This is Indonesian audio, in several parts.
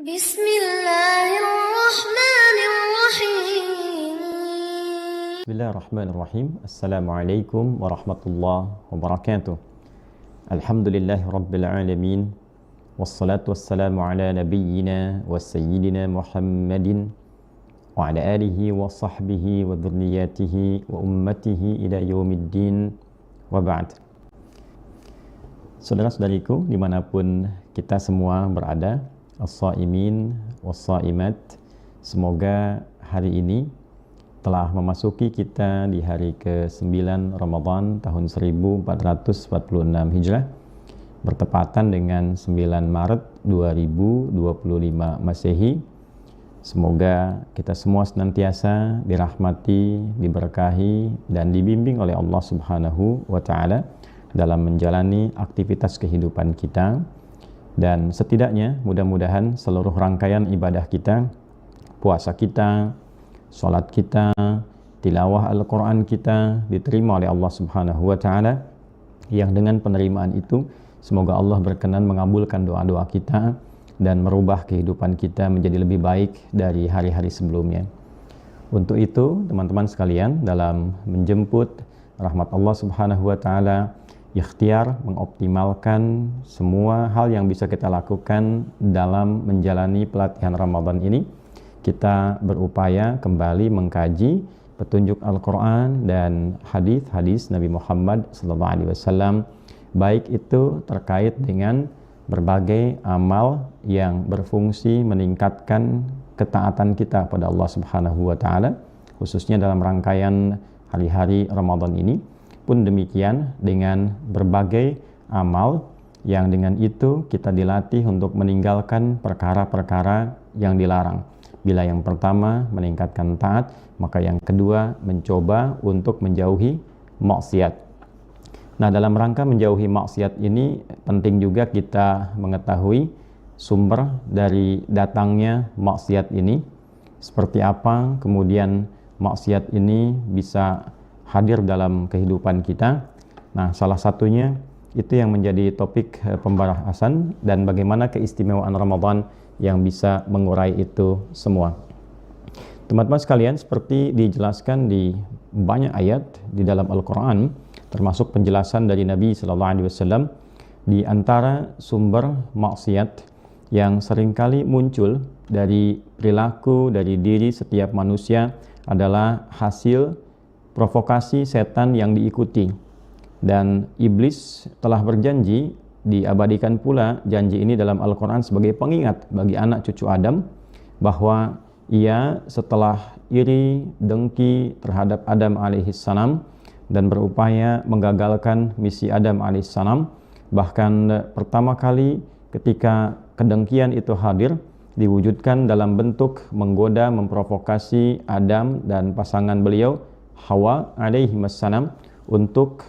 Bismillahirrahmanirrahim. Bismillahirrahmanirrahim. Assalamualaikum warahmatullahi wabarakatuh. Alhamdulillahi rabbil alamin. Wassalatu wassalamu ala nabiyyina wa sayyidina Muhammadin wa ala alihi wa sahbihi wa dhurriyyatihi wa ummatihi ila yaumiddin wa ba'd. Saudara-saudariku dimanapun kita semua berada, as-saimin was-saimat, semoga hari ini telah memasuki kita di hari ke-9 Ramadan tahun 1446 Hijrah, bertepatan dengan 9 Maret 2025 Masehi. Semoga kita semua senantiasa dirahmati, diberkahi, dan dibimbing oleh Allah Subhanahu wa Ta'ala dalam menjalani aktivitas kehidupan kita. Dan setidaknya mudah-mudahan seluruh rangkaian ibadah kita, puasa kita, sholat kita, tilawah Al-Quran kita diterima oleh Allah Subhanahu wa Ta'ala, yang dengan penerimaan itu semoga Allah berkenan mengabulkan doa-doa kita dan merubah kehidupan kita menjadi lebih baik dari hari-hari sebelumnya. Untuk itu teman-teman sekalian, dalam menjemput rahmat Allah Subhanahu wa Ta'ala, ikhtiar mengoptimalkan semua hal yang bisa kita lakukan dalam menjalani pelatihan Ramadan ini, kita berupaya kembali mengkaji petunjuk Al-Quran dan hadis-hadis Nabi Muhammad SAW, baik itu terkait dengan berbagai amal yang berfungsi meningkatkan ketaatan kita pada Allah Subhanahu wa Ta'ala, khususnya dalam rangkaian hari-hari Ramadan ini. Pun demikian dengan berbagai amal yang dengan itu kita dilatih untuk meninggalkan perkara-perkara yang dilarang. Bila yang pertama meningkatkan taat, maka yang kedua mencoba untuk menjauhi maksiat. Nah, dalam rangka menjauhi maksiat ini penting juga kita mengetahui sumber dari datangnya maksiat ini, seperti apa kemudian maksiat ini bisa hadir dalam kehidupan kita. Nah, salah satunya itu yang menjadi topik pembahasan, dan bagaimana keistimewaan Ramadan yang bisa mengurai itu semua. Teman-teman sekalian, seperti dijelaskan di banyak ayat di dalam Al-Quran, termasuk penjelasan dari Nabi SAW, di antara sumber maksiat yang seringkali muncul dari perilaku, dari diri setiap manusia adalah hasil provokasi setan yang diikuti. Dan iblis telah berjanji, diabadikan pula janji ini dalam Al-Quran sebagai pengingat bagi anak cucu Adam, bahwa ia setelah iri, dengki terhadap Adam alaihissalam dan berupaya menggagalkan misi Adam alaihissalam, bahkan pertama kali ketika kedengkian itu hadir, diwujudkan dalam bentuk menggoda, memprovokasi Adam dan pasangan beliau Hawa alaihissalam untuk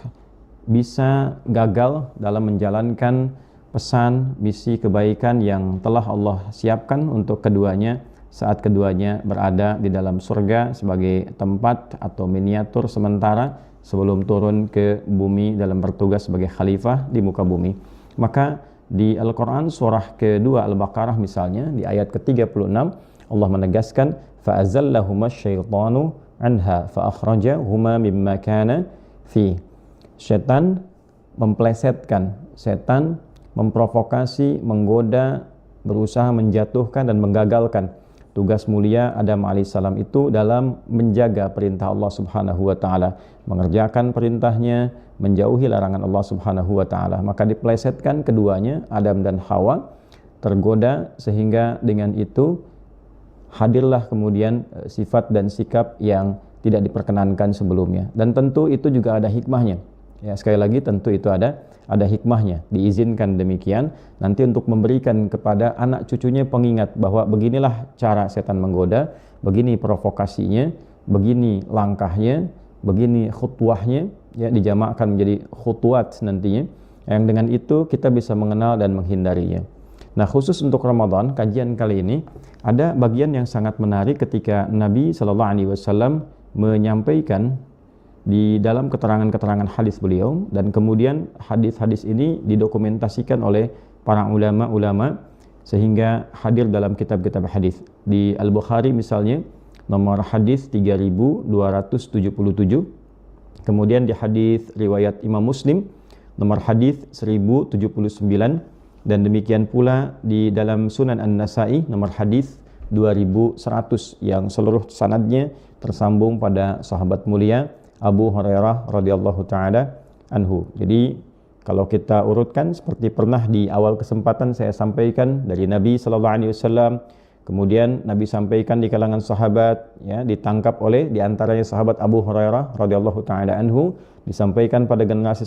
bisa gagal dalam menjalankan pesan misi kebaikan yang telah Allah siapkan untuk keduanya saat keduanya berada di dalam surga sebagai tempat atau miniatur sementara sebelum turun ke bumi dalam bertugas sebagai khalifah di muka bumi. Maka di Al-Quran surah kedua Al-Baqarah misalnya di ayat ke-36 Allah menegaskan fa'azallahuma syaitanu anha fa'akhrajahuma mimma kana fi. Setan memplesetkan, setan memprovokasi, menggoda, berusaha menjatuhkan dan menggagalkan tugas mulia Adam alaihissalam itu dalam menjaga perintah Allah Subhanahu wa Ta'ala, mengerjakan perintahnya, menjauhi larangan Allah Subhanahu wa Ta'ala. Maka diplesetkan keduanya, Adam dan Hawa, tergoda, sehingga dengan itu hadirlah kemudian sifat dan sikap yang tidak diperkenankan sebelumnya. Dan tentu itu juga ada hikmahnya. Ya, sekali lagi tentu itu ada hikmahnya. Diizinkan demikian nanti untuk memberikan kepada anak cucunya pengingat bahwa beginilah cara setan menggoda, begini provokasinya, begini langkahnya, begini khutwahnya, ya, dijamakkan menjadi khutwat nantinya. Yang dengan itu kita bisa mengenal dan menghindarinya. Nah, khusus untuk Ramadan, kajian kali ini ada bagian yang sangat menarik ketika Nabi SAW menyampaikan di dalam keterangan-keterangan hadis beliau, dan kemudian hadis-hadis ini didokumentasikan oleh para ulama-ulama sehingga hadir dalam kitab-kitab hadis. Di Al-Bukhari misalnya nomor hadis 3277, kemudian di hadis riwayat Imam Muslim nomor hadis 1079, dan demikian pula di dalam Sunan An-Nasa'i nomor hadis 2100 yang seluruh sanadnya tersambung pada sahabat mulia Abu Hurairah radhiyallahu taala anhu. Jadi kalau kita urutkan seperti pernah di awal kesempatan saya sampaikan dari Nabi sallallahu alaihi wasallam, kemudian Nabi sampaikan di kalangan sahabat, ya, ditangkap oleh di antaranya sahabat Abu Hurairah radhiyallahu taala anhu, disampaikan pada generasi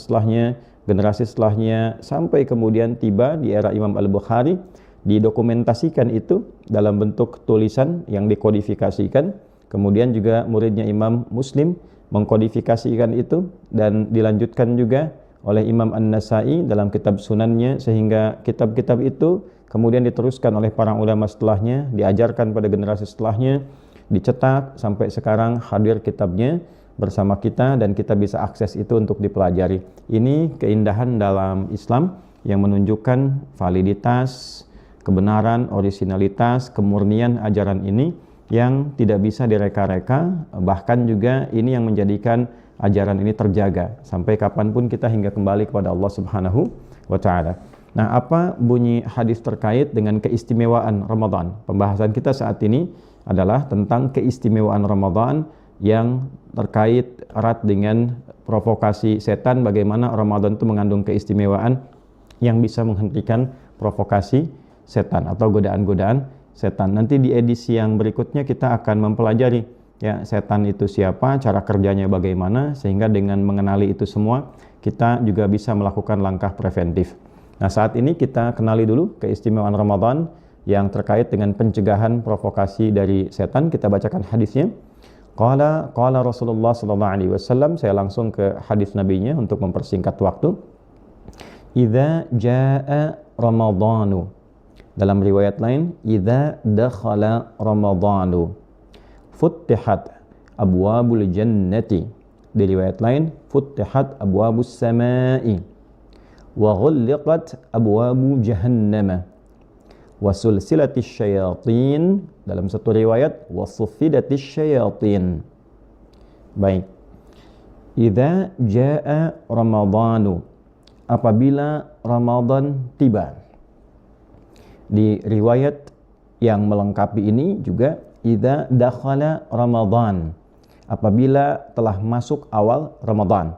setelahnya sampai kemudian tiba di era Imam Al-Bukhari, didokumentasikan itu dalam bentuk tulisan yang dikodifikasikan, kemudian juga muridnya Imam Muslim mengkodifikasikan itu dan dilanjutkan juga oleh Imam An-Nasa'i dalam kitab sunannya, sehingga kitab-kitab itu kemudian diteruskan oleh para ulama setelahnya, diajarkan pada generasi setelahnya, dicetak sampai sekarang hadir kitabnya bersama kita dan kita bisa akses itu untuk dipelajari. Ini keindahan dalam Islam yang menunjukkan validitas, kebenaran, orisinalitas, kemurnian ajaran ini yang tidak bisa direka-reka, bahkan juga ini yang menjadikan ajaran ini terjaga sampai kapanpun kita hingga kembali kepada Allah Subhanahu wa Ta'ala. Nah, apa bunyi hadis terkait dengan keistimewaan Ramadan? Pembahasan kita saat ini adalah tentang keistimewaan Ramadan yang terkait erat dengan provokasi setan, bagaimana Ramadan itu mengandung keistimewaan yang bisa menghentikan provokasi setan atau godaan-godaan setan. Nanti di edisi yang berikutnya kita akan mempelajari, ya, setan itu siapa, cara kerjanya bagaimana, sehingga dengan mengenali itu semua kita juga bisa melakukan langkah preventif. Nah, saat ini kita kenali dulu keistimewaan Ramadan yang terkait dengan pencegahan provokasi dari setan. Kita bacakan hadisnya. Qala Rasulullah sallallahu alaihi wasallam, saya langsung ke hadis nabinya untuk mempersingkat waktu. Idza jaa Ramadhanu. Dalam riwayat lain, idza dakhala Ramadhanu futtihat abwabul jannati. Di riwayat lain, futtihat abwabus samai wa ghulliqat abwabu jahannam wa sulsilatis syayatin. Dalam satu riwayat, wa suffidatis syayatin. Baik. Idza jaa Ramadhanu, apabila Ramadan tiba. Di riwayat yang melengkapi ini juga idza dakhala Ramadan, apabila telah masuk awal Ramadan.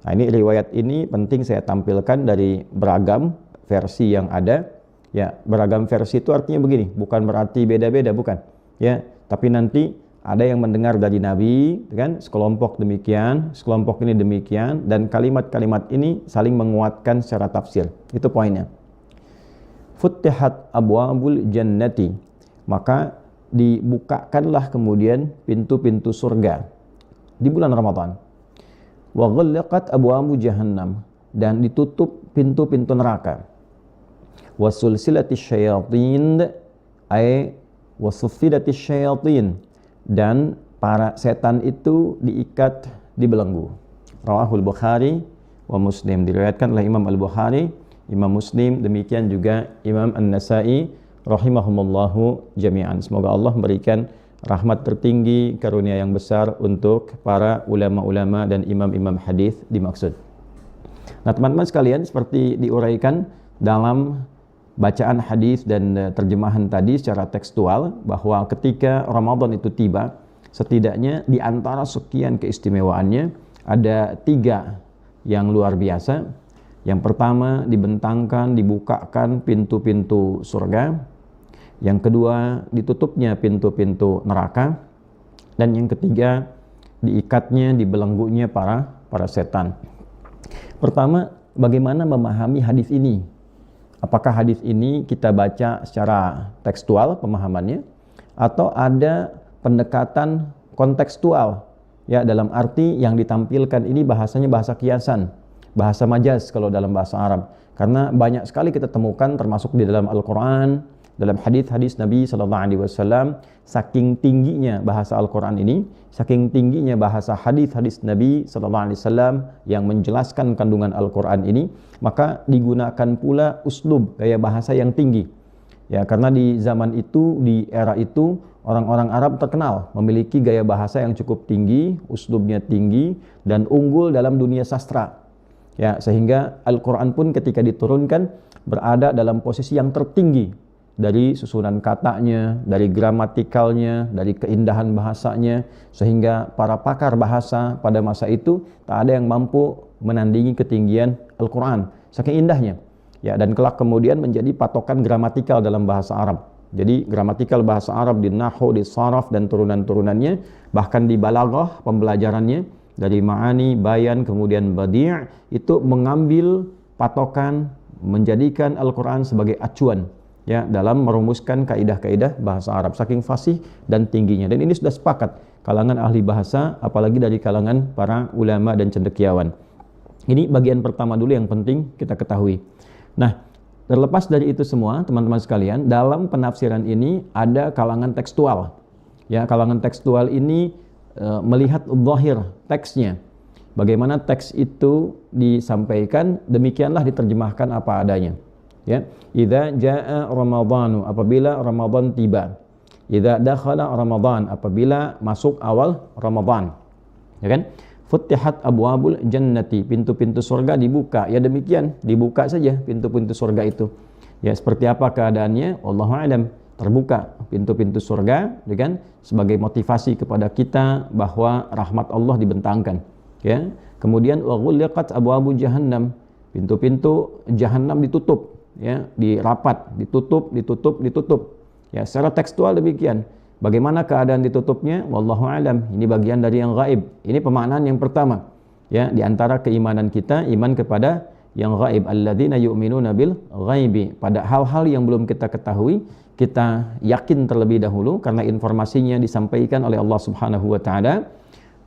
Nah, ini riwayat ini penting saya tampilkan dari beragam versi yang ada. Ya, beragam versi itu artinya begini, bukan berarti beda-beda, bukan. Ya, tapi nanti ada yang mendengar dari Nabi, kan, sekelompok demikian, sekelompok ini demikian, dan kalimat-kalimat ini saling menguatkan secara tafsir. Itu poinnya. Futtihat abwabul jannati, maka dibukakanlah kemudian pintu-pintu surga di bulan Ramadan. Wa ghulliqat abwabu jahannam, dan ditutup pintu-pintu neraka. Wa sulsilatis syayatin, ay wa suffidatis syayatin, dan para setan itu diikat, dibelenggu. Rawahul Bukhari wa Muslim, diriwayatkan oleh Imam Al-Bukhari, Imam Muslim, demikian juga Imam An-Nasa'i rahimahumullahu jami'an. Semoga Allah memberikan rahmat tertinggi, karunia yang besar untuk para ulama-ulama dan imam-imam hadis dimaksud. Nah, teman-teman sekalian, seperti diuraikan dalam bacaan hadis dan terjemahan tadi secara tekstual, bahwa ketika Ramadan itu tiba, setidaknya di antara sekian keistimewaannya ada 3 yang luar biasa. Yang pertama, dibentangkan, dibukakan pintu-pintu surga. Yang kedua, ditutupnya pintu-pintu neraka. Dan yang ketiga, diikatnya, dibelenggunya para setan. Pertama, bagaimana memahami hadis ini? Apakah hadis ini kita baca secara tekstual pemahamannya, atau ada pendekatan kontekstual, ya, dalam arti yang ditampilkan ini bahasanya bahasa kiasan, bahasa majaz kalau dalam bahasa Arab. Karena banyak sekali kita temukan termasuk di dalam Al-Quran, dalam hadis-hadis Nabi SAW, saking tingginya bahasa Al-Quran ini, saking tingginya bahasa hadis-hadis Nabi SAW yang menjelaskan kandungan Al-Quran ini, maka digunakan pula uslub, gaya bahasa yang tinggi. Ya, karena di zaman itu, di era itu, orang-orang Arab terkenal memiliki gaya bahasa yang cukup tinggi, uslubnya tinggi, dan unggul dalam dunia sastra. Ya, sehingga Al-Quran pun ketika diturunkan berada dalam posisi yang tertinggi dari susunan katanya, dari gramatikalnya, dari keindahan bahasanya, sehingga para pakar bahasa pada masa itu tak ada yang mampu menandingi ketinggian Al-Quran, saking indahnya. Ya, dan kelak kemudian menjadi patokan gramatikal dalam bahasa Arab. Jadi gramatikal bahasa Arab di nahwu, di saraf dan turunan-turunannya, bahkan di balaghah pembelajarannya dari ma'ani, bayan, kemudian badi', itu mengambil patokan, menjadikan Al-Quran sebagai acuan ya dalam merumuskan kaidah-kaidah bahasa Arab, saking fasih dan tingginya. Dan ini sudah sepakat kalangan ahli bahasa, apalagi dari kalangan para ulama dan cendekiawan. Ini bagian pertama dulu yang penting kita ketahui. Nah, terlepas dari itu semua, teman-teman sekalian, dalam penafsiran ini ada kalangan tekstual. Ya, kalangan tekstual ini melihat zahir teksnya. Bagaimana teks itu disampaikan, demikianlah diterjemahkan apa adanya. Ya, idza jaa ramadhanu, apabila Ramadan tiba. Idza dakhala Ramadan, apabila masuk awal Ramadan. Ya kan? Futtihat abwabul jannati, pintu-pintu surga dibuka. Ya demikian, dibuka saja pintu-pintu surga itu. Ya seperti apa keadaannya? Wallahu a'lam. Terbuka pintu-pintu surga, ya kan? Sebagai motivasi kepada kita bahwa rahmat Allah dibentangkan. Ya. Kemudian wa ghulliqat abwabu jahannam, pintu-pintu jahannam ditutup, ya, dirapat, ditutup. Ya, secara tekstual demikian. Bagaimana keadaan ditutupnya? Wallahu alam. Ini bagian dari yang gaib. Ini pemaknaan yang pertama. Ya, di antara keimanan kita, iman kepada yang gaib. Alladzina yu'minuna bil ghaibi. Pada hal-hal yang belum kita ketahui, kita yakin terlebih dahulu karena informasinya disampaikan oleh Allah Subhanahu wa taala.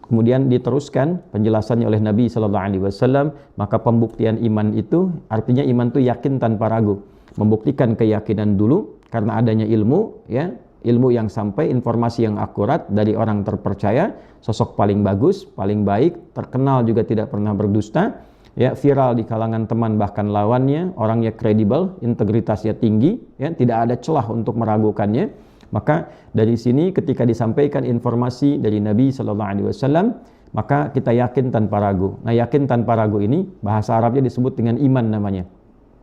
Kemudian diteruskan penjelasannya oleh Nabi sallallahu alaihi wasallam, maka pembuktian iman itu artinya iman itu yakin tanpa ragu. Membuktikan keyakinan dulu karena adanya ilmu, ya. Ilmu yang sampai, informasi yang akurat dari orang terpercaya, sosok paling bagus, paling baik, terkenal juga tidak pernah berdusta, ya, viral di kalangan teman bahkan lawannya, orangnya kredibel, integritasnya tinggi, ya, tidak ada celah untuk meragukannya. Maka dari sini ketika disampaikan informasi dari Nabi sallallahu alaihi wasallam, maka kita yakin tanpa ragu. Nah, yakin tanpa ragu ini bahasa Arabnya disebut dengan iman namanya.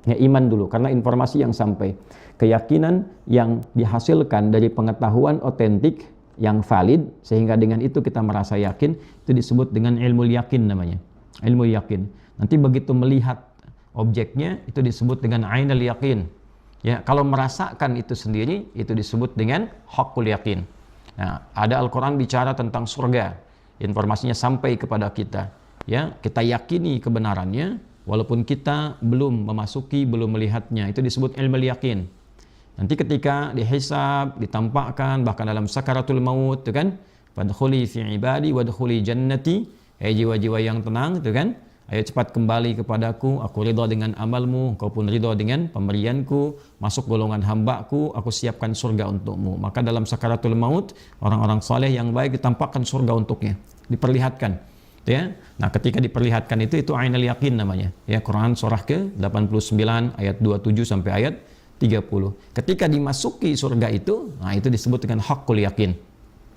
Ya, iman dulu karena informasi yang sampai. Keyakinan yang dihasilkan dari pengetahuan otentik yang valid sehingga dengan itu kita merasa yakin, itu disebut dengan ilmu yakin namanya. Ilmu yakin. Nanti begitu melihat objeknya itu disebut dengan ainul yakin. Ya, kalau merasakan itu sendiri itu disebut dengan haqqul yakin. Nah, ada Al-Qur'an bicara tentang surga. Informasinya sampai kepada kita. Ya, kita yakini kebenarannya walaupun kita belum memasuki, belum melihatnya. Itu disebut ilmu yakin. Nanti ketika dihisab, ditampakkan, bahkan dalam sakaratul maut, itu kan, fadkhuli fi ibadi wadkhuli jannati, jiwa-jiwa yang tenang, itu kan, ayo cepat kembali kepadaku, aku ridha dengan amalmu, kau pun ridha dengan pemberianku, masuk golongan hambaku, aku siapkan surga untukmu. Maka dalam sakaratul maut, orang-orang saleh yang baik ditampakkan surga untuknya, diperlihatkan. Ya. Nah, ketika diperlihatkan itu ainul yakin namanya. Ya, Quran surah ke-89 ayat 27 sampai ayat 30. Ketika dimasuki surga itu, nah itu disebut dengan haqqul yakin.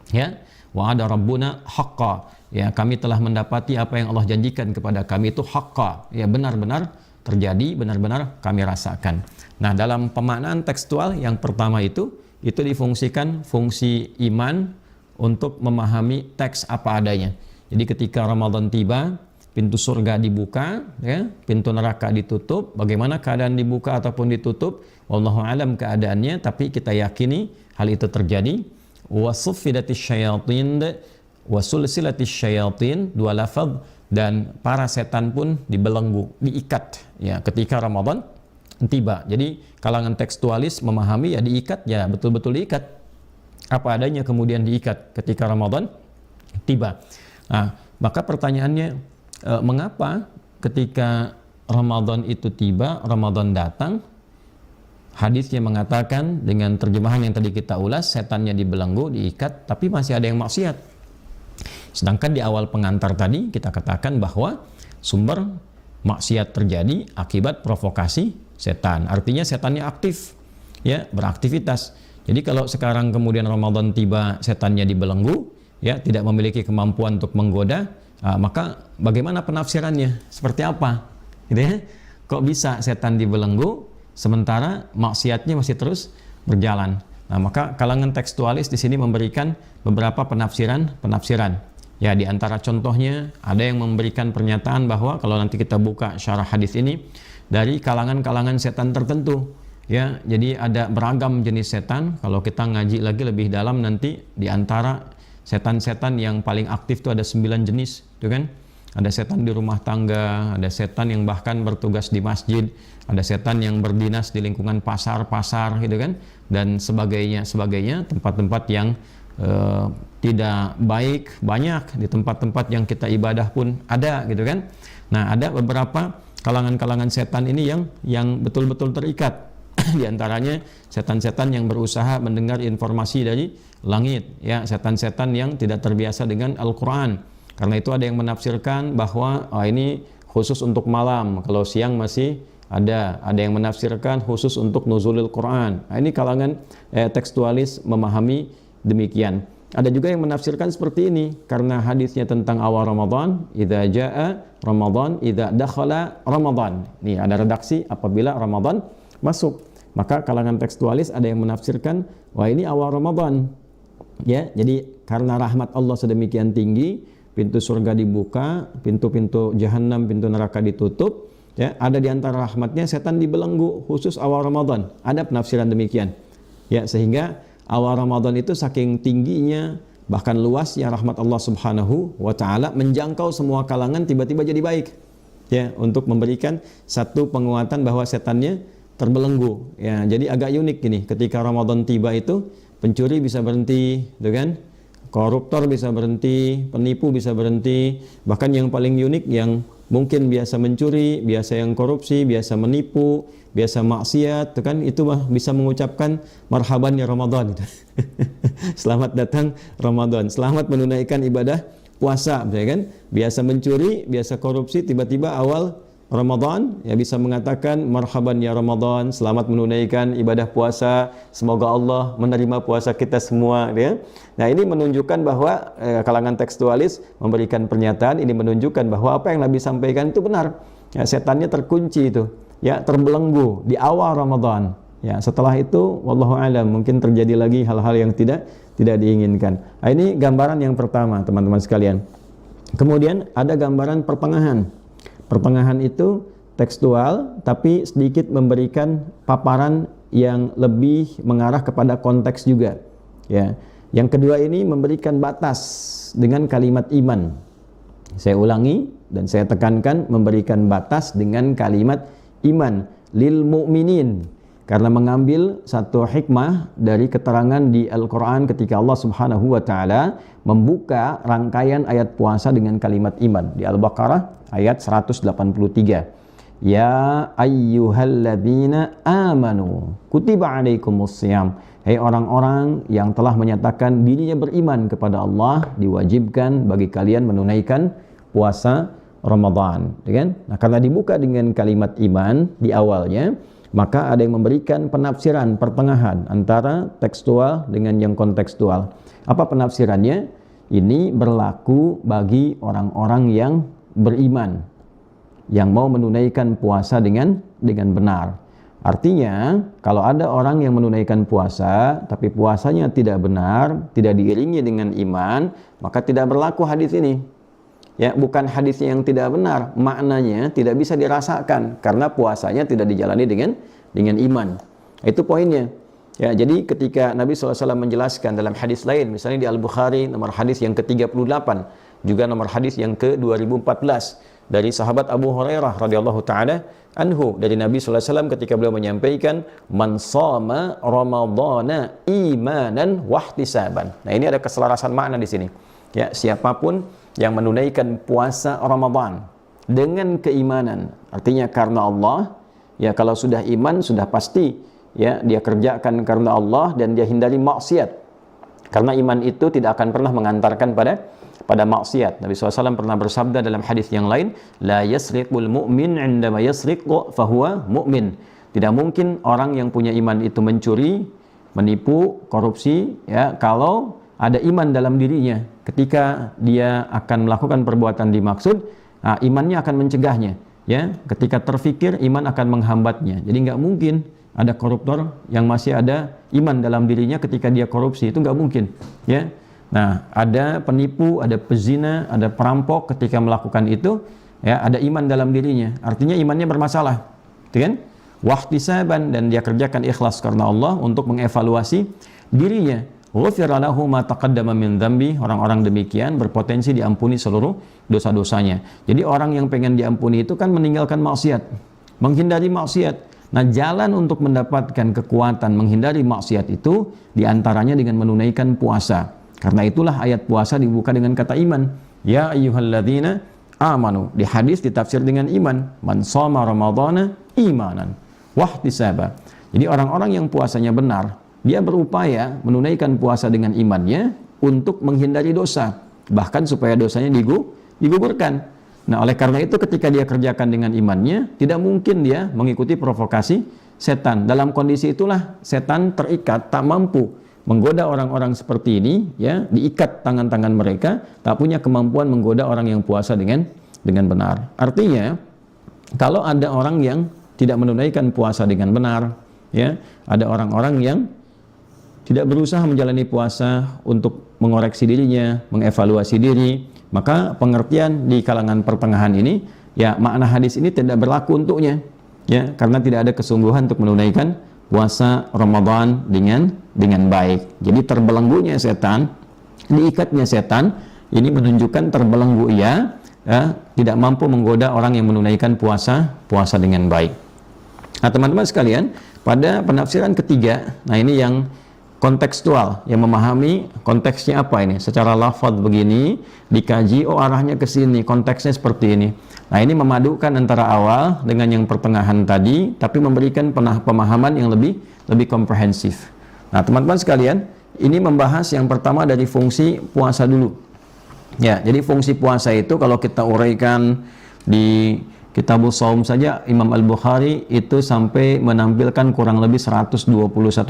Ya, wa ada rabbuna haqqa. Ya, kami telah mendapati apa yang Allah janjikan kepada kami itu haqqa. Ya, benar-benar terjadi, benar-benar kami rasakan. Nah, dalam pemaknaan tekstual yang pertama itu difungsikan fungsi iman untuk memahami teks apa adanya. Jadi ketika Ramadan tiba, pintu surga dibuka, ya, pintu neraka ditutup. Bagaimana keadaan dibuka ataupun ditutup? Wallahu alam keadaannya, tapi kita yakini hal itu terjadi. Wasuffidatis syayatin wasulsilatis syayatin, dua lafaz, dan para setan pun dibelenggu, diikat, ya, ketika Ramadan tiba. Jadi kalangan tekstualis memahami ya diikat, ya betul-betul diikat. Apa adanya kemudian diikat ketika Ramadan tiba. Nah, maka pertanyaannya, mengapa ketika Ramadan itu tiba, Ramadan datang, hadisnya mengatakan dengan terjemahan yang tadi kita ulas, setannya dibelenggu, diikat, tapi masih ada yang maksiat. Sedangkan di awal pengantar tadi kita katakan bahwa sumber maksiat terjadi akibat provokasi setan. Artinya setannya aktif. ya beraktivitas. Jadi kalau sekarang kemudian Ramadan tiba, setannya dibelenggu, ya tidak memiliki kemampuan untuk menggoda, maka bagaimana penafsirannya? Seperti apa? Gitu ya? Kok bisa setan dibelenggu sementara maksiatnya masih terus berjalan? Nah, maka kalangan tekstualis di sini memberikan beberapa penafsiran. Ya, di antara contohnya ada yang memberikan pernyataan bahwa kalau nanti kita buka syarah hadis ini dari kalangan-kalangan setan tertentu. Ya, jadi ada beragam jenis setan. Kalau kita ngaji lagi lebih dalam nanti di antara setan-setan yang paling aktif itu ada 9 jenis, gitu kan? Ada setan di rumah tangga, ada setan yang bahkan bertugas di masjid, ada setan yang berdinas di lingkungan pasar-pasar, gitu kan? Dan sebagainya, tempat-tempat yang tidak baik banyak, di tempat-tempat yang kita ibadah pun ada, gitu kan? Nah, ada beberapa kalangan-kalangan setan ini yang betul-betul terikat. Di antaranya setan-setan yang berusaha mendengar informasi dari langit, ya, setan-setan yang tidak terbiasa dengan Al-Qur'an. Karena itu ada yang menafsirkan bahwa ini khusus untuk malam, kalau siang masih ada yang menafsirkan khusus untuk nuzulil Quran. Nah, ini kalangan tekstualis memahami demikian. Ada juga yang menafsirkan seperti ini, karena hadisnya tentang awal Ramadan, idza jaa Ramadan, idza dakhala Ramadan. Nih ada redaksi apabila Ramadan masuk. Maka kalangan tekstualis ada yang menafsirkan, wah ini awal Ramadan. Ya, jadi karena rahmat Allah sedemikian tinggi, pintu surga dibuka, pintu-pintu jahanam, pintu neraka ditutup, ya, ada di antara rahmatnya setan dibelenggu khusus awal Ramadan. Ada penafsiran demikian. Ya, sehingga awal Ramadan itu saking tingginya, bahkan luasnya rahmat Allah Subhanahu wa taala menjangkau semua kalangan, tiba-tiba jadi baik. Ya, untuk memberikan satu penguatan bahwa setannya terbelenggu. Ya, jadi agak unik gini, ketika Ramadan tiba itu pencuri bisa berhenti, gitu kan? Koruptor bisa berhenti, penipu bisa berhenti, bahkan yang paling unik yang mungkin biasa mencuri, biasa yang korupsi, biasa menipu, biasa maksiat, itu kan itu bisa mengucapkan marhaban ya Ramadan gitu. Selamat datang Ramadan, selamat menunaikan ibadah puasa, ya kan? Biasa mencuri, biasa korupsi, tiba-tiba awal Ramadan ya bisa mengatakan marhaban ya Ramadan, selamat menunaikan ibadah puasa, semoga Allah menerima puasa kita semua, ya. Nah, ini menunjukkan bahwa kalangan tekstualis memberikan pernyataan ini, menunjukkan bahwa apa yang Nabi sampaikan itu benar. Ya, setannya terkunci itu, ya, terbelenggu di awal Ramadan. Ya, setelah itu wallahu alam mungkin terjadi lagi hal-hal yang tidak diinginkan. Nah, ini gambaran yang pertama, teman-teman sekalian. Kemudian ada gambaran pertengahan. Pertengahan itu tekstual, tapi sedikit memberikan paparan yang lebih mengarah kepada konteks juga. Ya. Yang kedua ini memberikan batas dengan kalimat iman. Saya ulangi dan saya tekankan, memberikan batas dengan kalimat iman lil mu'minin, karena mengambil satu hikmah dari keterangan di Al-Quran ketika Allah Subhanahu wa ta'ala membuka rangkaian ayat puasa dengan kalimat iman di Al-Baqarah ayat 183. Ya ayyuhalladzina amanu kutiba alaikumussyam. Hai orang-orang yang telah menyatakan dirinya beriman kepada Allah, diwajibkan bagi kalian menunaikan puasa Ramadan, ya kan? Nah, karena dibuka dengan kalimat iman di awalnya, maka ada yang memberikan penafsiran pertengahan antara tekstual dengan yang kontekstual. Apa penafsirannya? Ini berlaku bagi orang-orang yang beriman, yang mau menunaikan puasa dengan benar. Artinya, kalau ada orang yang menunaikan puasa, tapi puasanya tidak benar, tidak diiringi dengan iman, maka tidak berlaku hadis ini. Ya, bukan hadisnya yang tidak benar, maknanya tidak bisa dirasakan karena puasanya tidak dijalani dengan iman. Itu poinnya. Ya, jadi ketika Nabi SAW menjelaskan dalam hadis lain, misalnya di Al-Bukhari nomor hadis yang ke-38, juga nomor hadis yang ke-2014 dari sahabat Abu Hurairah radhiyallahu taala anhu, dari Nabi SAW ketika beliau menyampaikan man shoma ramadhana imanan wahtisaban. Nah, ini ada keselarasan makna di sini. Ya, siapapun yang menunaikan puasa Ramadan dengan keimanan, artinya karena Allah, ya, kalau sudah iman sudah pasti, ya, dia kerjakan karena Allah dan dia hindari maksiat. Karena iman itu tidak akan pernah mengantarkan pada maksiat. Nabi SAW pernah bersabda dalam hadis yang lain, la yasriqul mu'min 'indama yasriqu fahuwa mu'min. Tidak mungkin orang yang punya iman itu mencuri, menipu, korupsi, ya, kalau ada iman dalam dirinya. Ketika dia akan melakukan perbuatan dimaksud, imannya akan mencegahnya. Ya, ketika terfikir, iman akan menghambatnya. Jadi nggak mungkin ada koruptor yang masih ada iman dalam dirinya ketika dia korupsi, itu nggak mungkin. Ya, nah ada penipu, ada pezina, ada perampok ketika melakukan itu, ya ada iman dalam dirinya. Artinya imannya bermasalah, gitu kan? Wahtisaban, dan dia kerjakan ikhlas karena Allah untuk mengevaluasi dirinya. Ghufira lahu ma taqaddama min dzambi. Orang-orang demikian berpotensi diampuni seluruh dosa-dosanya. Jadi orang yang pengen diampuni itu kan meninggalkan maksiat, menghindari maksiat. Nah, jalan untuk mendapatkan kekuatan menghindari maksiat itu diantaranya dengan menunaikan puasa. Karena itulah ayat puasa dibuka dengan kata iman. Ya ayyuhalladzina amanu. Di hadis ditafsir dengan iman. Man shoma ramadhana imanan wahtisaba. Jadi orang-orang yang puasanya benar, dia berupaya menunaikan puasa dengan imannya untuk menghindari dosa, bahkan supaya dosanya digugurkan. Nah, oleh karena itu ketika dia kerjakan dengan imannya, tidak mungkin dia mengikuti provokasi setan. Dalam kondisi itulah setan terikat, tak mampu menggoda orang-orang seperti ini, ya, diikat tangan-tangan mereka, tak punya kemampuan menggoda orang yang puasa dengan benar. Artinya, kalau ada orang yang tidak menunaikan puasa dengan benar, ya, ada orang-orang yang tidak berusaha menjalani puasa untuk mengoreksi dirinya, mengevaluasi diri, maka pengertian di kalangan pertengahan ini, ya, makna hadis ini tidak berlaku untuknya, ya, karena tidak ada kesungguhan untuk menunaikan puasa Ramadan dengan baik. Jadi terbelenggunya setan, diikatnya setan, ini menunjukkan terbelenggu ia, ya, tidak mampu menggoda orang yang menunaikan puasa dengan baik. Nah, teman-teman sekalian, pada penafsiran ketiga, nah ini yang kontekstual, yang memahami konteksnya apa ini. Secara lafaz begini, dikaji, oh arahnya ke sini, konteksnya seperti ini. Nah, ini memadukan antara awal dengan yang pertengahan tadi, tapi memberikan pemahaman yang lebih komprehensif. Nah, teman-teman sekalian, ini membahas yang pertama dari fungsi puasa dulu. Ya, jadi fungsi puasa itu kalau kita uraikan di Kitabus Shaum saja, Imam Al-Bukhari itu sampai menampilkan kurang lebih 121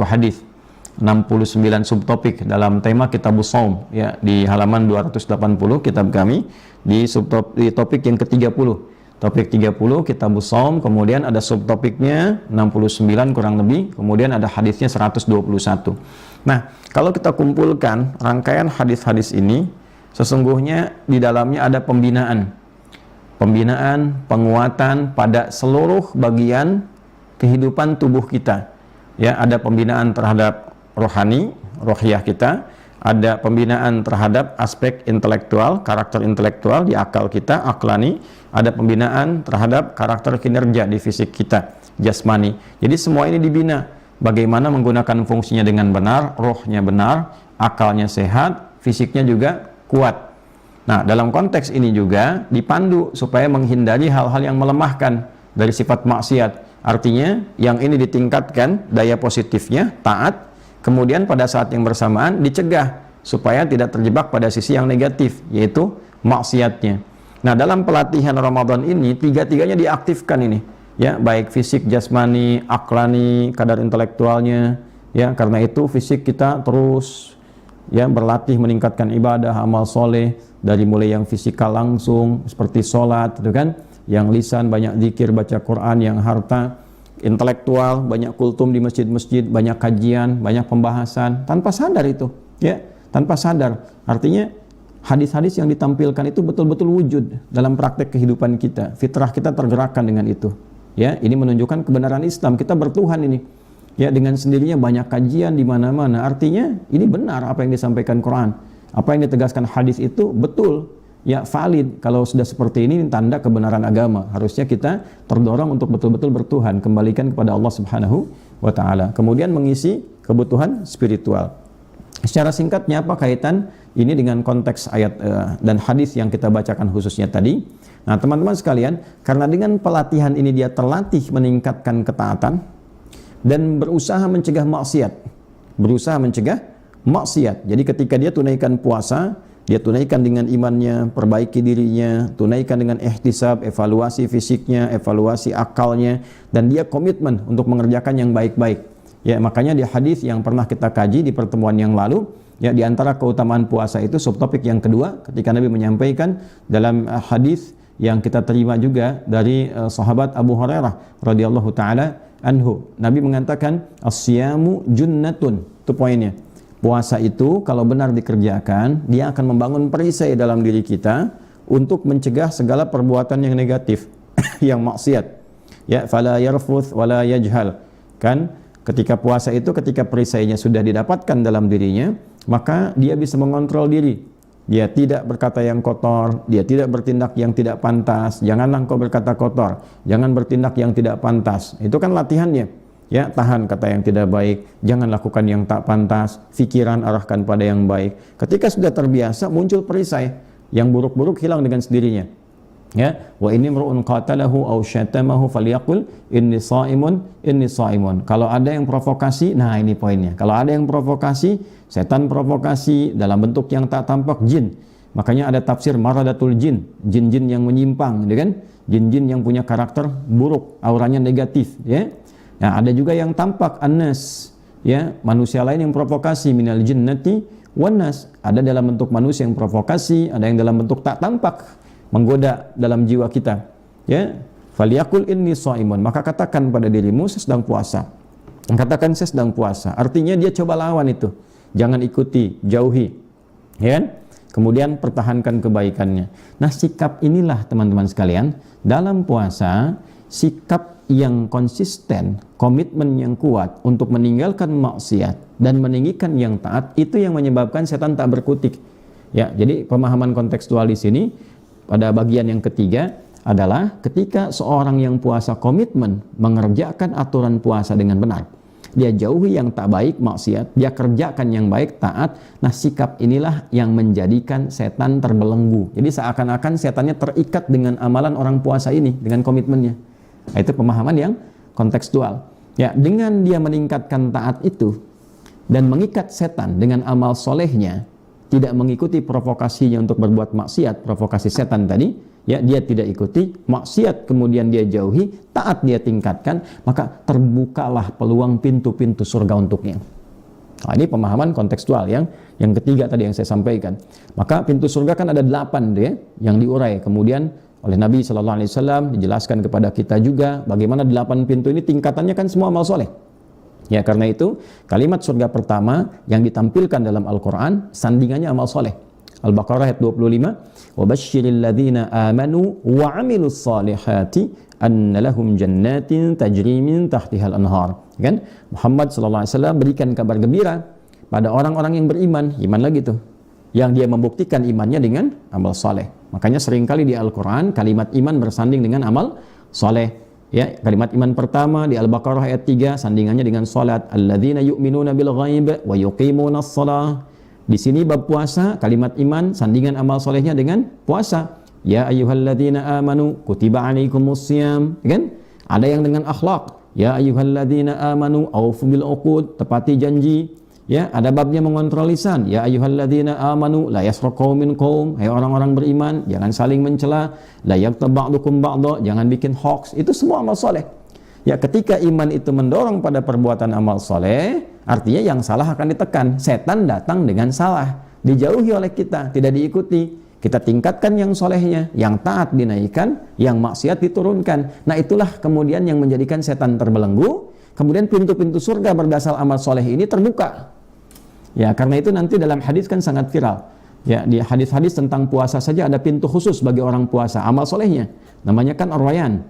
hadis, 69 subtopik dalam tema Kitabus Shaum, ya, di halaman 280 kitab kami, di topik yang ke-30. Topik 30 Kitabus Shaum, kemudian ada subtopiknya 69 kurang lebih, kemudian ada hadisnya 121. Nah, kalau kita kumpulkan rangkaian hadis-hadis ini, sesungguhnya di dalamnya ada pembinaan, penguatan pada seluruh bagian kehidupan tubuh kita. Ya, ada pembinaan terhadap rohani, rohiyah kita, ada pembinaan terhadap aspek intelektual, karakter intelektual di akal kita, aklani, ada pembinaan terhadap karakter kinerja di fisik kita, jasmani. Jadi semua ini dibina. Bagaimana menggunakan fungsinya dengan benar, rohnya benar, akalnya sehat, fisiknya juga kuat. Nah, dalam konteks ini juga dipandu supaya menghindari hal-hal yang melemahkan dari sifat maksiat. Artinya, yang ini ditingkatkan daya positifnya, taat, kemudian pada saat yang bersamaan dicegah supaya tidak terjebak pada sisi yang negatif, yaitu maksiatnya. Nah, dalam pelatihan Ramadan ini, tiga-tiganya diaktifkan ini, ya, baik fisik, jasmani, aklani, kadar intelektualnya, ya, karena itu fisik kita terus, ya, berlatih meningkatkan ibadah, amal soleh, dari mulai yang fisikal langsung seperti sholat, itu kan, yang lisan banyak zikir, baca Quran, yang harta intelektual banyak kultum di masjid-masjid, banyak kajian, banyak pembahasan, tanpa sadar itu, ya, tanpa sadar. Artinya hadis-hadis yang ditampilkan itu betul-betul wujud dalam praktek kehidupan kita, fitrah kita tergerakkan dengan itu, ya. Ini menunjukkan kebenaran Islam, kita bertuhan ini, ya, dengan sendirinya banyak kajian di mana-mana. Artinya ini benar apa yang disampaikan Quran. Apa yang ditegaskan hadis itu betul, ya, valid. Kalau sudah seperti ini tanda kebenaran agama. Harusnya kita terdorong untuk betul-betul bertuhan, kembalikan kepada Allah Subhanahu wa taala. Kemudian mengisi kebutuhan spiritual. Secara singkatnya apa kaitan ini dengan konteks ayat dan hadis yang kita bacakan khususnya tadi? Nah, teman-teman sekalian, karena dengan pelatihan ini dia terlatih meningkatkan ketaatan dan berusaha mencegah maksiat. Jadi ketika dia tunaikan puasa, dia tunaikan dengan imannya, perbaiki dirinya, tunaikan dengan ihtisab, evaluasi fisiknya, evaluasi akalnya, dan dia komitmen untuk mengerjakan yang baik-baik. Ya, makanya di hadis yang pernah kita kaji di pertemuan yang lalu, ya, di antara keutamaan puasa itu subtopik yang kedua ketika Nabi menyampaikan dalam hadis yang kita terima juga dari sahabat Abu Hurairah radhiyallahu taala anhu. Nabi mengatakan as-siyamu junnatun. Itu poinnya. Puasa itu kalau benar dikerjakan, dia akan membangun perisai dalam diri kita untuk mencegah segala perbuatan yang negatif, yang maksiat. Ya, fala yarfuth wala yajhal. Kan ketika puasa itu, ketika perisainya sudah didapatkan dalam dirinya, maka dia bisa mengontrol diri. Dia tidak berkata yang kotor, dia tidak bertindak yang tidak pantas. Janganlah engkau berkata kotor, jangan bertindak yang tidak pantas. Itu kan latihannya. Ya, tahan kata yang tidak baik, jangan lakukan yang tak pantas, pikiran arahkan pada yang baik. Ketika sudah terbiasa, muncul perisai, yang buruk-buruk hilang dengan sendirinya. Ya, wa inni mar'un qatalahu aw syatamahu falyaqul inni shaimun. Kalau ada yang provokasi, nah ini poinnya. Kalau ada yang provokasi, setan provokasi dalam bentuk yang tak tampak, jin. Makanya ada tafsir maradatul jin, jin-jin yang menyimpang, gitu kan? Jin-jin yang punya karakter buruk, auranya negatif, ya. Nah, ada juga yang tampak, annas, ya, manusia lain yang provokasi, minal jinnati wan nas. Ada dalam bentuk manusia yang provokasi, ada yang dalam bentuk tak tampak, menggoda dalam jiwa kita. Ya, falyaqul inni shaimun. Maka katakan pada dirimu, saya sedang puasa. Katakan saya sedang puasa. Artinya dia coba lawan itu. Jangan ikuti, jauhi. Ya kan? Kemudian pertahankan kebaikannya. Nah, sikap inilah teman-teman sekalian, dalam puasa, sikap yang konsisten, komitmen yang kuat untuk meninggalkan maksiat dan meninggikan yang taat, itu yang menyebabkan setan tak berkutik. Ya, jadi pemahaman kontekstual di sini pada bagian yang ketiga adalah ketika seorang yang puasa komitmen mengerjakan aturan puasa dengan benar. Dia jauhi yang tak baik, maksiat, dia kerjakan yang baik, taat. Nah, sikap inilah yang menjadikan setan terbelenggu. Jadi seakan-akan setannya terikat dengan amalan orang puasa ini, dengan komitmennya. Nah, itu pemahaman yang kontekstual. Ya, dengan dia meningkatkan taat itu dan mengikat setan dengan amal solehnya, tidak mengikuti provokasinya untuk berbuat maksiat, provokasi setan tadi, ya, dia tidak ikuti, maksiat kemudian dia jauhi, taat dia tingkatkan, maka terbukalah peluang pintu-pintu surga untuknya. Nah, ini pemahaman kontekstual yang ketiga tadi yang saya sampaikan. Maka pintu surga kan ada 8 ya, yang diurai kemudian oleh Nabi SAW, dijelaskan kepada kita juga bagaimana 8 pintu ini tingkatannya kan semua amal soleh. Ya, karena itu kalimat surga pertama yang ditampilkan dalam Al-Quran sandingannya amal soleh. Al-Baqarah ayat 25, وَبَشِّرِ الَّذِينَ آمَنُوا وَعَمِلُوا الصَّالِحَاتِ أَنَّ لَهُمْ جَنَّاتٍ تَجْرِي مِنْ تَحْتِهَا الْأَنْهَارِ. Kan? Muhammad SAW berikan kabar gembira pada orang-orang yang beriman, iman lagi tuh, yang dia membuktikan imannya dengan amal soleh. Makanya seringkali di Al-Quran kalimat iman bersanding dengan amal soleh. Ya, kalimat iman pertama di Al-Baqarah ayat 3 sandingannya dengan salat. Alladzina yu'minuna bil ghaib wa yuqimunas shalah. Di sini bab puasa, kalimat iman sandingan amal solehnya dengan puasa. Ya ayyuhalladzina amanu kutiba alaikumus shiyam. Kan? Ada yang dengan akhlak. Ya ayyuhalladzina amanu aufu bil uqud, tepati janji. Ya, ada babnya mengontrol lisan. Ya ayyuhalladzina amanu la yasraq qaumin qaum. Hai orang-orang beriman, jangan saling mencela. La yaghtab ba'dukum ba'dha, jangan bikin hoax. Itu semua amal soleh. Ya, ketika iman itu mendorong pada perbuatan amal soleh, artinya yang salah akan ditekan. Setan datang dengan salah, dijauhi oleh kita, tidak diikuti. Kita tingkatkan yang solehnya, yang taat dinaikkan, yang maksiat diturunkan. Nah, itulah kemudian yang menjadikan setan terbelenggu. Kemudian pintu-pintu surga berdasar amal soleh ini terbuka. Ya, karena itu nanti dalam hadis kan sangat viral. Ya, di hadis-hadis tentang puasa saja ada pintu khusus bagi orang puasa, amal solehnya. Namanya kan ar-rayyan.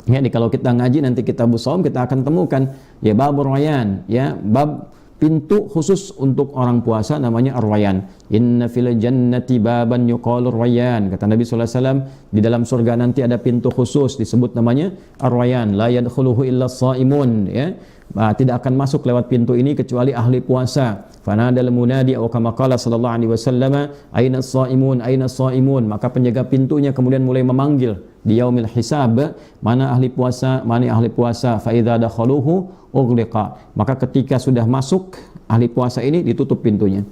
Ya, kalau kita ngaji nanti kitabus shaum kita akan temukan ya bab ar-rayyan, ya, bab pintu khusus untuk orang puasa namanya ar-rayyan. Inna fil jannati baban yuqalu ar-rayyan. Kata Nabi sallallahu alaihi wasallam, di dalam surga nanti ada pintu khusus disebut namanya ar-rayyan, la yadkhuluhu illa shaimun, ya. Tidak akan masuk lewat pintu ini kecuali ahli puasa. Fanadal munadi atau kama qala sallallahu alaihi wasallam, aina shaimun, aina shaimun. Maka penjaga pintunya kemudian mulai memanggil di yaumil hisab, mana ahli puasa, mana ahli puasa. Fa idza dakhaluhu ughliqa. Maka ketika sudah masuk ahli puasa ini ditutup pintunya.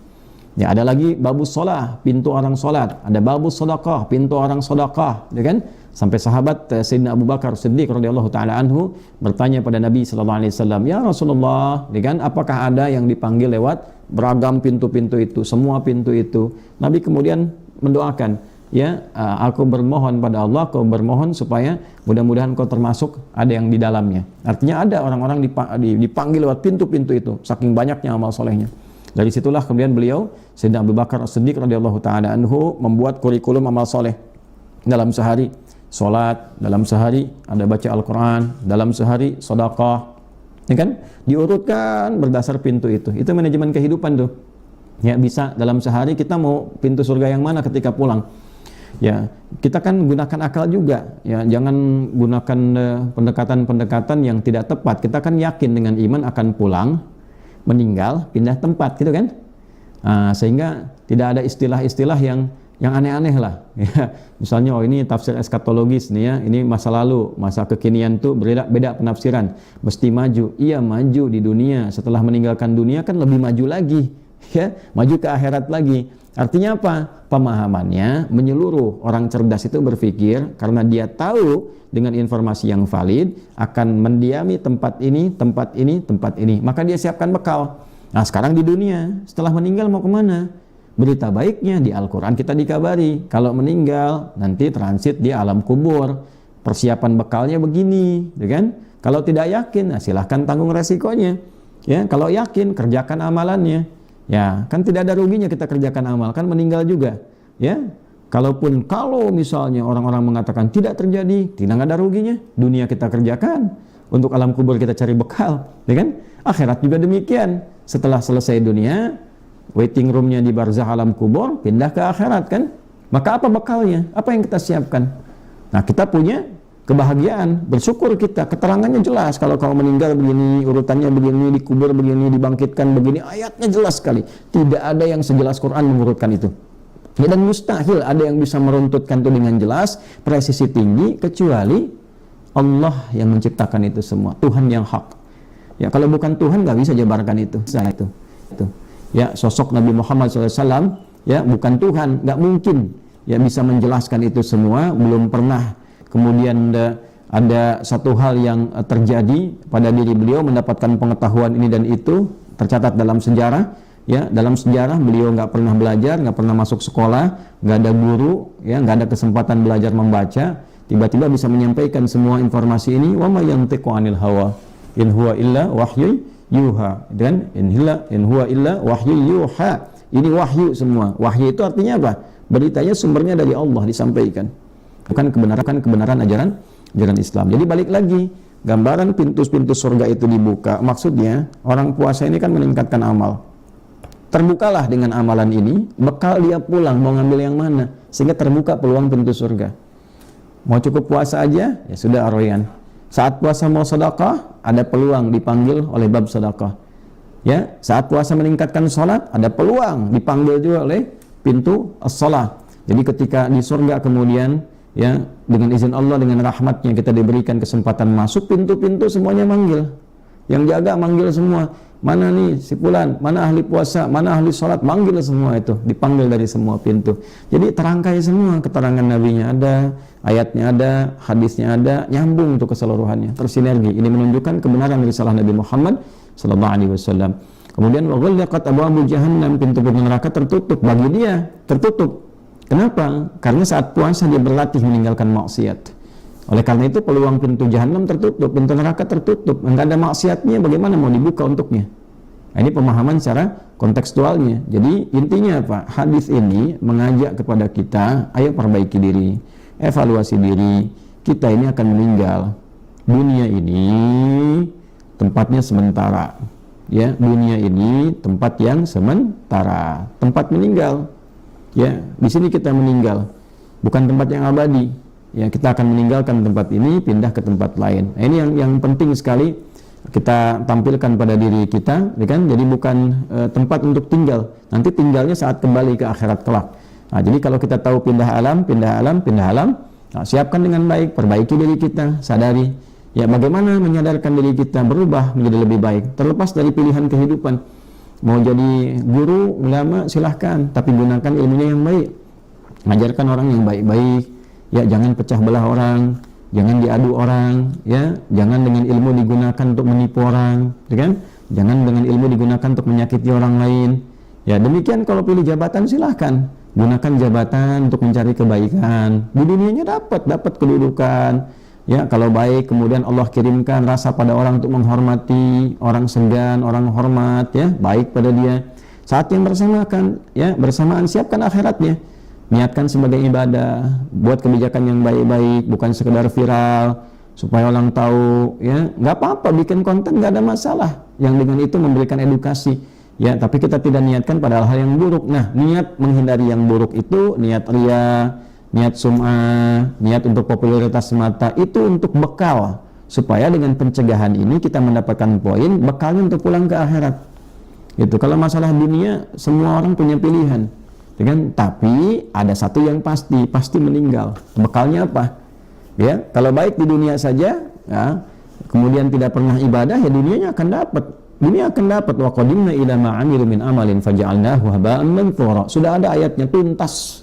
Ya, ada lagi babus sholah, pintu orang sholat. Ada babus sedekah, pintu orang sedekah, ya kan? Sampai sahabat Sayyidina Abu Bakar Siddiq radhiyallahu taala anhu bertanya pada Nabi sallallahu alaihi wasallam, "Ya Rasulullah, ya kan, apakah ada yang dipanggil lewat beragam pintu-pintu itu, semua pintu itu?" Nabi kemudian mendoakan, "Ya, aku bermohon pada Allah, kau bermohon supaya mudah-mudahan kau termasuk ada yang di dalamnya." Artinya ada orang-orang dipanggil lewat pintu-pintu itu, saking banyaknya amal solehnya. Dari situlah kemudian beliau Sayyidina Abu Bakar As-Siddiq radhiyallahu taala anhu membuat kurikulum amal soleh. Dalam sehari salat, dalam sehari ada baca Al-Qur'an, dalam sehari sedekah. Ya kan? Diurutkan berdasar pintu itu. Itu manajemen kehidupan tuh. Ya, bisa dalam sehari kita mau pintu surga yang mana ketika pulang. Ya, kita kan gunakan akal juga. Ya, jangan gunakan pendekatan-pendekatan yang tidak tepat. Kita kan yakin dengan iman akan pulang, meninggal, pindah tempat, gitu kan? Sehingga tidak ada istilah-istilah yang aneh-aneh lah. Ya, misalnya, oh ini tafsir eskatologis nih ya, ini masa lalu, masa kekinian tuh beda penafsiran. Mesti maju. Iya, maju di dunia. Setelah meninggalkan dunia kan lebih maju lagi. Ya, maju ke akhirat lagi. Artinya apa? Pemahamannya menyeluruh. Orang cerdas itu berpikir karena dia tahu dengan informasi yang valid akan mendiami tempat ini, tempat ini, tempat ini. Maka dia siapkan bekal. Nah, sekarang di dunia, setelah meninggal mau kemana? Berita baiknya di Al-Quran kita dikabari. Kalau meninggal, nanti transit di alam kubur. Persiapan bekalnya begini, ya kan? Kalau tidak yakin, nah silahkan tanggung resikonya. Ya, kalau yakin, kerjakan amalannya. Ya, kan tidak ada ruginya kita kerjakan amal, kan meninggal juga. Ya, kalau misalnya orang-orang mengatakan tidak terjadi, tidak ada ruginya. Dunia kita kerjakan, untuk alam kubur kita cari bekal, ya kan? Akhirat juga demikian. Setelah selesai dunia, waiting roomnya di barzakh alam kubur, pindah ke akhirat kan? Maka apa bekalnya? Apa yang kita siapkan? Nah, kita punya kebahagiaan, bersyukur kita, keterangannya jelas. Kalau kau meninggal begini, urutannya begini, dikubur begini, dibangkitkan begini, ayatnya jelas sekali. Tidak ada yang sejelas Quran mengurutkan itu. Ya, dan mustahil ada yang bisa meruntutkan itu dengan jelas, presisi tinggi, kecuali Allah yang menciptakan itu semua, Tuhan yang hak. Ya, kalau bukan Tuhan nggak bisa jabarkan itu. Ya, sosok Nabi Muhammad SAW, ya bukan Tuhan, nggak mungkin ya bisa menjelaskan itu semua. Belum pernah kemudian ada satu hal yang terjadi pada diri beliau mendapatkan pengetahuan ini dan itu, tercatat dalam sejarah. Ya, dalam sejarah beliau nggak pernah belajar, nggak pernah masuk sekolah, nggak ada guru, ya nggak ada kesempatan belajar membaca. Tiba-tiba bisa menyampaikan semua informasi ini. Wa ma yantiqu 'anil hawa in huwa illa wahyu yuha. Dan in huwa illa wahyu yuha. Ini wahyu semua. Wahyu itu artinya apa? Beritanya sumbernya dari Allah disampaikan. Bukan kebenaran ajaran Islam. Jadi balik lagi, gambaran pintu-pintu surga itu dibuka. Maksudnya orang puasa ini kan meningkatkan amal. Terbukalah dengan amalan ini, bekal dia pulang mau ngambil yang mana, sehingga terbuka peluang pintu surga. Mau cukup puasa aja, ya sudah aroyan. Saat puasa mau sedekah, ada peluang dipanggil oleh bab sedekah. Ya, saat puasa meningkatkan sholat, ada peluang dipanggil juga oleh pintu as-shalah. Jadi ketika di surga kemudian, ya dengan izin Allah, dengan rahmatnya kita diberikan kesempatan masuk, pintu-pintu semuanya manggil. Yang jaga manggil semua. Mana nih si fulan, mana ahli puasa, mana ahli sholat, manggil semua itu, dipanggil dari semua pintu. Jadi terangkai semua, keterangan nabinya ada, ayatnya ada, hadisnya ada, nyambung untuk keseluruhannya, tersinergi. Ini menunjukkan kebenaran risalah Nabi Muhammad sallallahu alaihi wasallam. Kemudian wa ghallaqat abwabu jahannam, pintu-pintu neraka tertutup bagi dia, tertutup. Kenapa? Karena saat puasa dia berlatih meninggalkan maksiat. Oleh karena itu peluang pintu jahanam tertutup, pintu neraka tertutup, enggak ada maksiatnya, bagaimana mau dibuka untuknya? Nah, ini pemahaman secara kontekstualnya. Jadi intinya apa? Hadis ini mengajak kepada kita, ayo perbaiki diri, evaluasi diri. Kita ini akan meninggal. Dunia ini tempatnya sementara. Ya, dunia ini tempat yang sementara, tempat meninggal. Ya, di sini kita meninggal, bukan tempat yang abadi. Ya, kita akan meninggalkan tempat ini, pindah ke tempat lain. Nah, ini yang penting sekali kita tampilkan pada diri kita, ya kan? Jadi bukan tempat untuk tinggal. Nanti tinggalnya saat kembali ke akhirat kelak. Nah, jadi kalau kita tahu pindah alam, nah, siapkan dengan baik, perbaiki diri kita, sadari. Ya, bagaimana menyadarkan diri kita berubah menjadi lebih baik, terlepas dari pilihan kehidupan. mau jadi guru, ulama, silahkan, tapi gunakan ilmunya yang baik. Ngajarkan orang yang baik-baik, ya jangan pecah belah orang, jangan diadu orang, ya jangan dengan ilmu digunakan untuk menipu orang, ya kan? Jangan dengan ilmu digunakan untuk menyakiti orang lain. Ya demikian kalau pilih jabatan silahkan, gunakan jabatan untuk mencari kebaikan. Di dunianya dapat kedudukan. Ya kalau baik kemudian Allah kirimkan rasa pada orang untuk menghormati, orang segan, orang hormat, ya baik pada dia. Saat yang bersamaan siapkan akhiratnya. Niatkan sebagai ibadah, buat kebijakan yang baik-baik, bukan sekedar viral supaya orang tahu, ya nggak apa-apa bikin konten, nggak ada masalah yang dengan itu memberikan edukasi, ya tapi kita tidak niatkan pada hal yang buruk. Nah, niat menghindari yang buruk itu niat riya, niat sum'ah, niat untuk popularitas semata, itu untuk bekal supaya dengan pencegahan ini kita mendapatkan poin bekalnya untuk pulang ke akhirat. Itu kalau masalah dunia semua orang punya pilihan. Kan? Tapi ada satu yang pasti meninggal. Bekalnya apa? Ya, kalau baik di dunia saja, ya, kemudian tidak pernah ibadah, ya dunianya akan dapat. Dunia akan dapat. Wa qadimna ila ma 'amilu min amalin faja'alnahu haba'an manthura. Sudah ada ayatnya, tuntas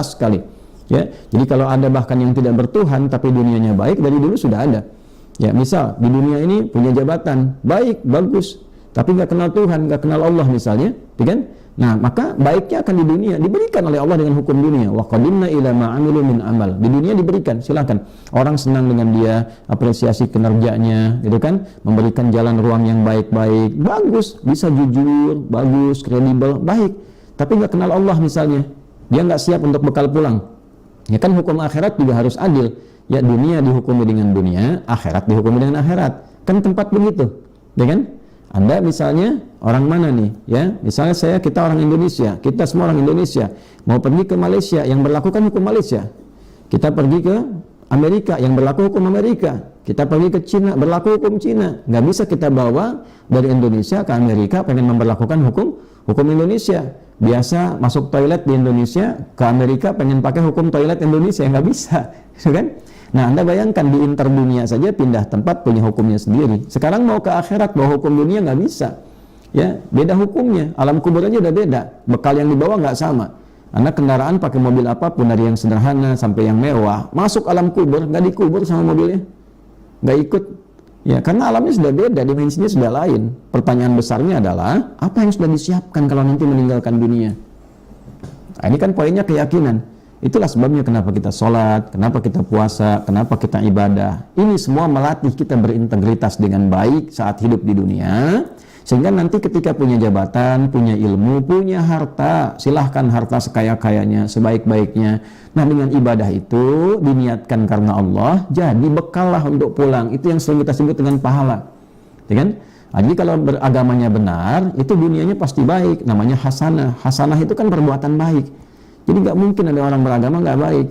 sekali. Ya, jadi kalau ada bahkan yang tidak bertuhan tapi dunianya baik, dari dulu sudah ada. Ya, misal di dunia ini punya jabatan, baik, bagus, tapi nggak kenal Tuhan, nggak kenal Allah misalnya, kan? Nah, maka baiknya akan di dunia diberikan oleh Allah dengan hukum dunia. Wa qadimna ila ma 'amilu min amal. Di dunia diberikan, silakan. Orang senang dengan dia, apresiasi kinerjanya, gitu kan? Memberikan jalan ruang yang baik-baik. Bagus, bisa jujur, bagus, kredibel, baik. Tapi nggak kenal Allah misalnya. Dia nggak siap untuk bekal pulang. Ya kan hukum akhirat juga harus adil. Ya dunia dihukumi dengan dunia, akhirat dihukumi dengan akhirat. Kan tempat begitu. Ya kan? Anda misalnya orang mana nih, ya? Misalnya kita orang Indonesia, kita semua orang Indonesia mau pergi ke Malaysia yang berlakukan hukum Malaysia. Kita pergi ke Amerika yang berlaku hukum Amerika. Kita pergi ke Cina berlaku hukum Cina. Nggak bisa kita bawa dari Indonesia ke Amerika pengen memberlakukan hukum Indonesia. Biasa masuk toilet di Indonesia, ke Amerika pengen pakai hukum toilet Indonesia, nggak bisa, kan? Nah, Anda bayangkan di interdunia saja pindah tempat punya hukumnya sendiri. Sekarang mau ke akhirat bawa hukum dunia nggak bisa. Ya, beda hukumnya. Alam kubur aja udah beda. Bekal yang dibawa nggak sama. Anda kendaraan pakai mobil apapun dari yang sederhana sampai yang mewah, masuk alam kubur nggak dikubur sama mobilnya, nggak ikut. Ya, karena alamnya sudah beda, dimensinya sudah lain. Pertanyaan besarnya adalah apa yang sudah disiapkan kalau nanti meninggalkan dunia? Nah, ini kan poinnya keyakinan. Itulah sebabnya kenapa kita sholat, kenapa kita puasa, kenapa kita ibadah. Ini semua melatih kita berintegritas dengan baik saat hidup di dunia. Sehingga nanti ketika punya jabatan, punya ilmu, punya harta, silahkan harta sekaya-kayanya, sebaik-baiknya. Nah, dengan ibadah itu diniatkan karena Allah, jadi bekal lah untuk pulang. Itu yang sering kita sebut dengan pahala. Ya kan? Nah, jadi kalau beragamanya benar, itu dunianya pasti baik. Namanya hasanah. Hasanah itu kan perbuatan baik. Jadi nggak mungkin ada orang beragama nggak baik.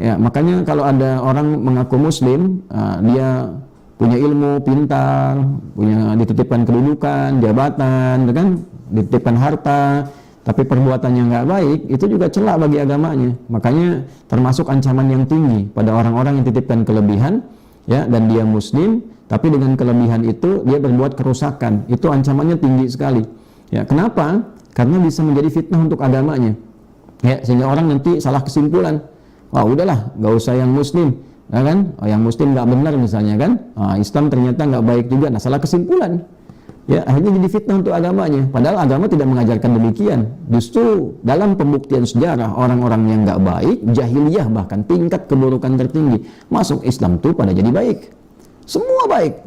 Ya, makanya kalau ada orang mengaku muslim, dia punya ilmu, pintar, punya dititipkan kedudukan, jabatan, kan, dititipkan harta, tapi perbuatannya nggak baik, itu juga celak bagi agamanya. Makanya termasuk ancaman yang tinggi pada orang-orang yang titipkan kelebihan, ya, dan dia muslim, tapi dengan kelebihan itu dia berbuat kerusakan. Itu ancamannya tinggi sekali. Ya, kenapa? Karena bisa menjadi fitnah untuk agamanya. Ya, sehingga orang nanti salah kesimpulan. Wah, udahlah, nggak usah yang muslim, ya kan? Oh, yang muslim nggak benar misalnya kan? Islam ternyata nggak baik juga. Nah, salah kesimpulan. Ya, akhirnya jadi fitnah untuk agamanya. Padahal agama tidak mengajarkan demikian. Justru dalam pembuktian sejarah orang-orang yang nggak baik, jahiliyah bahkan tingkat keburukan tertinggi, masuk Islam tuh pada jadi baik. Semua baik.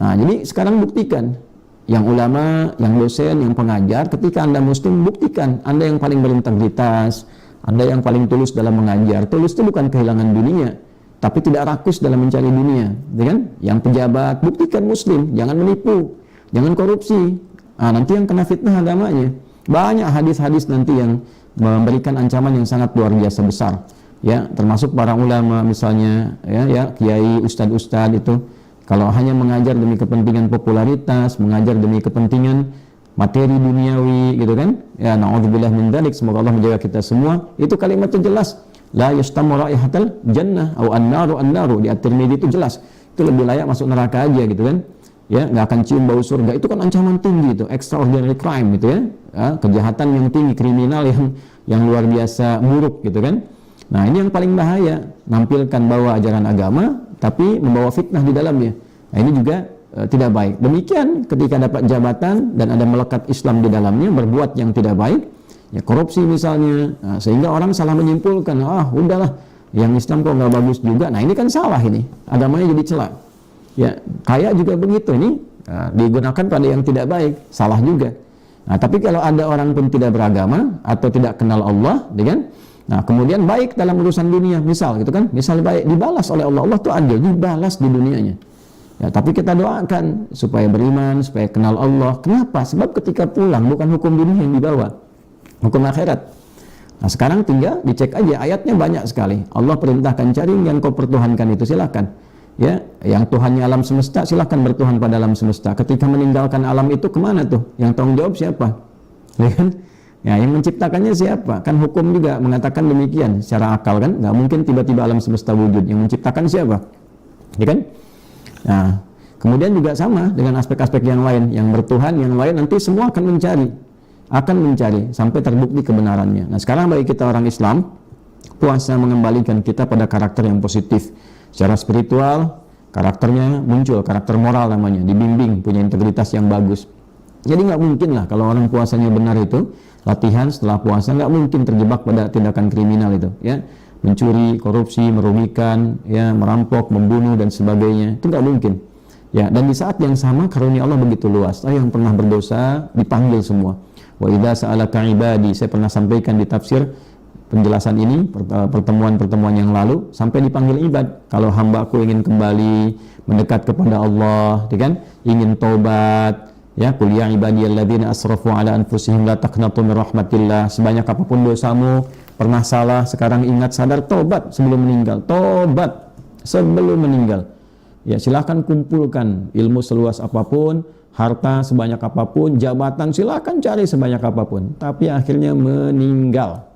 Nah, jadi sekarang buktikan. Yang ulama, yang dosen, yang pengajar, ketika Anda muslim, buktikan Anda yang paling berintegritas, Anda yang paling tulus dalam mengajar. Tulus itu bukan kehilangan dunia, tapi tidak rakus dalam mencari dunia, ya kan? Yang pejabat, buktikan muslim, jangan menipu, jangan korupsi. Nanti yang kena fitnah agamanya. Banyak hadis-hadis nanti yang memberikan ancaman yang sangat luar biasa besar. Ya, termasuk para ulama misalnya, ya kiai, ustadz-ustadz itu. Kalau hanya mengajar demi kepentingan popularitas, mengajar demi kepentingan materi duniawi, gitu kan? Ya, na'udzubillah min dzalik, semoga Allah menjaga kita semua. Itu kalimatnya jelas. La yastamu raihatal jannah au an-naru. Di At-Tirmidzi itu jelas. Itu lebih layak masuk neraka aja, gitu kan? ya nggak akan cium bau surga, itu kan ancaman tinggi, itu extraordinary crime gitu ya, kejahatan yang tinggi, kriminal yang luar biasa buruk gitu kan. Nah ini yang paling bahaya, nampilkan bawa ajaran agama tapi membawa fitnah di dalamnya. Nah ini juga tidak baik. Demikian ketika dapat jabatan dan ada melekat Islam di dalamnya, berbuat yang tidak baik, ya korupsi misalnya, sehingga orang salah menyimpulkan, udahlah yang Islam kok nggak bagus juga. Nah ini kan salah, ini agamanya jadi celak. Ya, kaya juga begitu, ini digunakan pada yang tidak baik, salah juga. Nah, tapi kalau ada orang pun tidak beragama atau tidak kenal Allah, kan? Nah, kemudian baik dalam urusan dunia, misal gitu kan, misal baik dibalas oleh Allah, Allah tuh adil, dibalas di dunianya. Ya, tapi kita doakan supaya beriman, supaya kenal Allah. Kenapa? Sebab ketika pulang bukan hukum dunia yang dibawa, hukum akhirat. Nah, sekarang tinggal dicek aja, ayatnya banyak sekali. Allah perintahkan cari yang kau pertuhankan itu, silakan. Ya, yang Tuhannya alam semesta, silakan bertuhan pada alam semesta. Ketika meninggalkan alam itu kemana tuh? Yang tanggung jawab siapa? Ya kan? Ya, yang menciptakannya siapa? Kan hukum juga mengatakan demikian secara akal kan? Nggak mungkin tiba-tiba alam semesta wujud. Yang menciptakan siapa? Ya kan? Nah, kemudian juga sama dengan aspek-aspek yang lain, yang bertuhan, yang lain nanti semua akan mencari sampai terbukti kebenarannya. Nah, sekarang bagi kita orang Islam, puasa mengembalikan kita pada karakter yang positif. Secara spiritual, karakternya muncul, karakter moral namanya, dibimbing, punya integritas yang bagus. Jadi nggak mungkin lah kalau orang puasanya benar itu, latihan setelah puasa nggak mungkin terjebak pada tindakan kriminal itu, ya, mencuri, korupsi, merugikan, ya, merampok, membunuh dan sebagainya, itu nggak mungkin. Ya, dan di saat yang sama karunia Allah begitu luas. Yang pernah berdosa dipanggil semua. Wa idza sa'alaka ibadi, saya pernah sampaikan di tafsir penjelasan ini, pertemuan-pertemuan yang lalu, sampai dipanggil ibad. Kalau hambaku ingin kembali mendekat kepada Allah, kan, ingin taubat, ya, qul ya ibadiyalladzina asrafu ala anfusihim la taqnatu min rahmatillah. Sebanyak apapun dosamu, pernah salah, sekarang ingat, sadar, tobat sebelum meninggal. Tobat sebelum meninggal. Ya, silahkan kumpulkan ilmu seluas apapun, harta sebanyak apapun, jabatan silahkan cari sebanyak apapun, tapi akhirnya meninggal.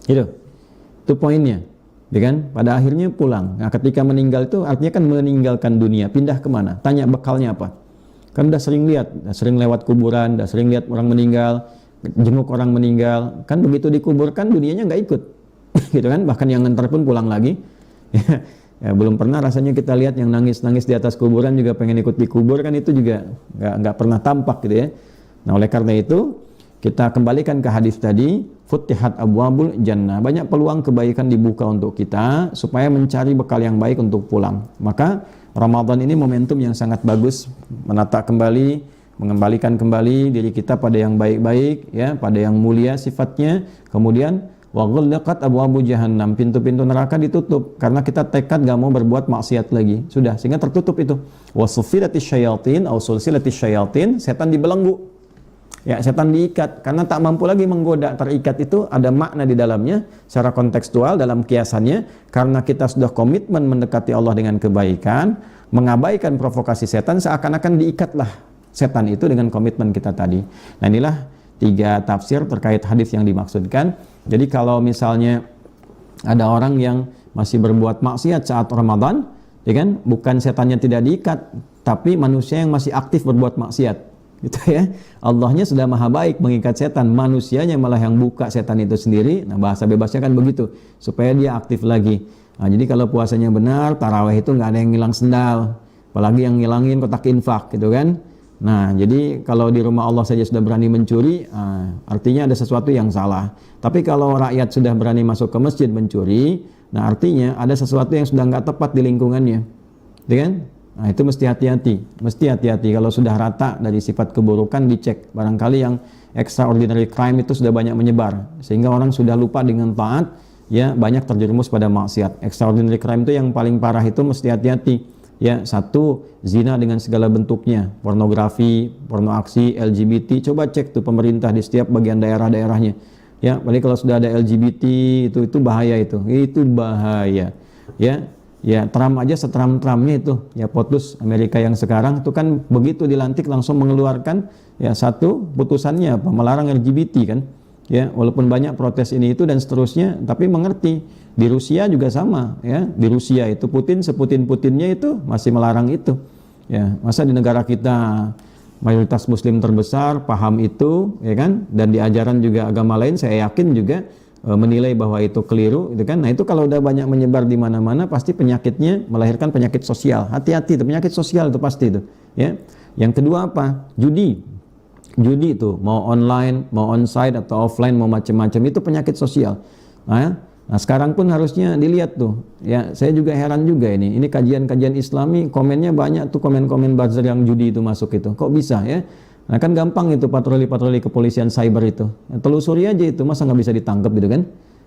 Itu poinnya, ya kan? Pada akhirnya pulang. Nah, ketika meninggal itu artinya kan meninggalkan dunia, pindah kemana? Tanya bekalnya apa? Kan udah sering lihat, udah sering lewat kuburan, udah sering lihat orang meninggal, jenguk orang meninggal. Kan begitu dikuburkan dunianya nggak ikut, gitu kan? Bahkan yang ngantar pun pulang lagi. Ya, belum pernah rasanya kita lihat yang nangis-nangis di atas kuburan juga pengen ikut dikubur, kan itu juga nggak pernah tampak gitu ya. Nah, oleh karena itu kita kembalikan ke hadis tadi, Futtihat abwabul jannah. Banyak peluang kebaikan dibuka untuk kita supaya mencari bekal yang baik untuk pulang. Maka Ramadan ini momentum yang sangat bagus menata kembali, mengembalikan kembali diri kita pada yang baik-baik, ya, pada yang mulia sifatnya. Kemudian wa ghallaqat abwabu jahannam, pintu-pintu neraka ditutup karena kita tekad gak mau berbuat maksiat lagi. Sudah, sehingga tertutup itu. Wa suffilatis syayatin aw sulsilatis syayatin, setan dibelenggu. Ya, setan diikat karena tak mampu lagi menggoda. Terikat itu ada makna di dalamnya secara kontekstual dalam kiasannya, karena kita sudah komitmen mendekati Allah dengan kebaikan, mengabaikan provokasi setan, seakan-akan diikatlah setan itu dengan komitmen kita tadi. Nah, inilah 3 tafsir terkait hadis yang dimaksudkan. Jadi kalau misalnya ada orang yang masih berbuat maksiat saat Ramadan, ya kan, bukan setannya tidak diikat, tapi manusia yang masih aktif berbuat maksiat. Gitu ya. Allahnya sudah maha baik mengikat setan, manusianya malah yang buka setan itu sendiri. Nah, bahasa bebasnya kan begitu, supaya dia aktif lagi. Nah, jadi kalau puasanya benar, tarawih itu nggak ada yang ngilang sendal, apalagi yang ngilangin kotak infak gitu kan. Nah, jadi kalau di rumah Allah saja sudah berani mencuri, artinya ada sesuatu yang salah. Tapi kalau rakyat sudah berani masuk ke masjid mencuri, nah artinya ada sesuatu yang sudah nggak tepat di lingkungannya, gitu kan? Nah, itu mesti hati-hati. Kalau sudah rata dari sifat keburukan, dicek. Barangkali yang extraordinary crime itu sudah banyak menyebar, sehingga orang sudah lupa dengan taat, ya, banyak terjerumus pada maksiat. Extraordinary crime itu yang paling parah, itu mesti hati-hati. Ya, 1, zina dengan segala bentuknya, pornografi, porno aksi, LGBT. Coba cek tuh pemerintah di setiap bagian daerah-daerahnya. Ya, apalagi kalau sudah ada LGBT, itu bahaya itu bahaya. Ya, Trump aja setram-tramnya itu, ya, POTUS Amerika yang sekarang itu kan begitu dilantik langsung mengeluarkan, ya, 1 putusannya apa, melarang LGBT kan, ya, walaupun banyak protes ini itu dan seterusnya, tapi mengerti. Di Rusia juga sama, ya, di Rusia itu Putin seputin-putinnya itu masih melarang itu, Ya, masa di negara kita mayoritas muslim terbesar paham itu, ya kan? Dan di ajaran juga agama lain saya yakin juga menilai bahwa itu keliru, gitu kan? Nah, itu kalau udah banyak menyebar di mana-mana pasti penyakitnya melahirkan penyakit sosial. Hati-hati, itu penyakit sosial itu pasti itu, ya. Yang kedua apa? Judi. Judi itu mau online, mau onsite atau offline, mau macam-macam, itu penyakit sosial. Nah, sekarang pun harusnya dilihat tuh. Ya, saya juga heran juga ini. Ini kajian-kajian Islami, komennya banyak tuh, komen-komen buzzer yang judi itu masuk itu. Kok bisa ya? Nah, kan gampang itu patroli-patroli kepolisian cyber itu. Ya, telusuri aja itu, masa nggak bisa ditangkap gitu kan?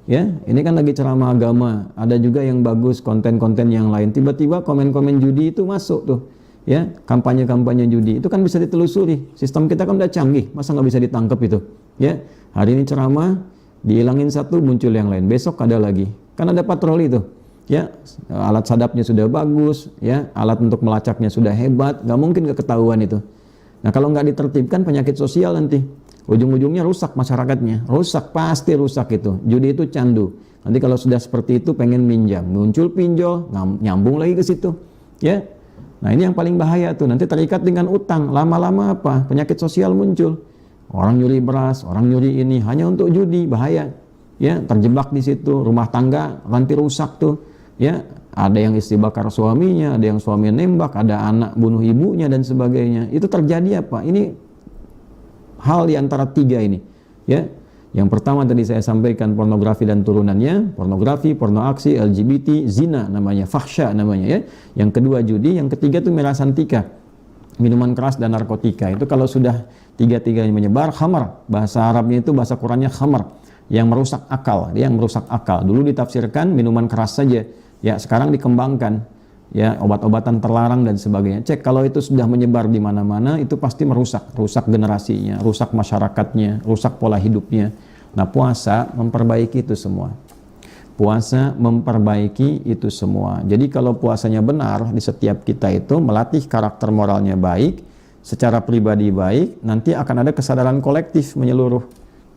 Ya, ini kan lagi ceramah agama. Ada juga yang bagus, konten-konten yang lain. Tiba-tiba komen-komen judi itu masuk tuh. Ya, kampanye-kampanye judi itu kan bisa ditelusuri. Sistem kita kan udah canggih, masa nggak bisa ditangkap itu? Ya, hari ini ceramah, dihilangin satu, muncul yang lain. Besok ada lagi. Kan ada patroli itu. Ya, alat sadapnya sudah bagus, ya, alat untuk melacaknya sudah hebat, nggak mungkin ketahuan itu. Nah, kalau nggak ditertibkan penyakit sosial nanti, ujung-ujungnya rusak masyarakatnya, rusak, pasti rusak itu. Judi itu candu. Nanti kalau sudah seperti itu pengen minjam, muncul pinjol, nyambung lagi ke situ, ya. Nah, ini yang paling bahaya tuh. Nanti terikat dengan utang, lama-lama apa? Penyakit sosial muncul. Orang nyuri beras, orang nyuri ini hanya untuk judi, bahaya. Ya, terjebak di situ, rumah tangga nanti rusak tuh. Ya, ada yang istri bakar suaminya, ada yang suami nembak, ada anak bunuh ibunya dan sebagainya. Itu terjadi apa? Ini hal di antara tiga ini. Ya, yang pertama tadi saya sampaikan pornografi dan turunannya, pornografi, porno aksi, LGBT, zina namanya, fahsya namanya ya. Yang kedua judi, yang ketiga itu merasantika, minuman keras dan narkotika. Itu kalau sudah tiga-tiganya menyebar, khamar, bahasa Arabnya itu bahasa Qurannya khamar, yang merusak akal, dia yang merusak akal. Dulu ditafsirkan minuman keras saja. Ya, sekarang dikembangkan ya, obat-obatan terlarang dan sebagainya. Cek kalau itu sudah menyebar di mana-mana, itu pasti merusak, rusak generasinya, rusak masyarakatnya, rusak pola hidupnya. Nah, puasa memperbaiki itu semua. Puasa memperbaiki itu semua. Jadi kalau puasanya benar di setiap kita itu melatih karakter moralnya baik, secara pribadi baik, nanti akan ada kesadaran kolektif menyeluruh.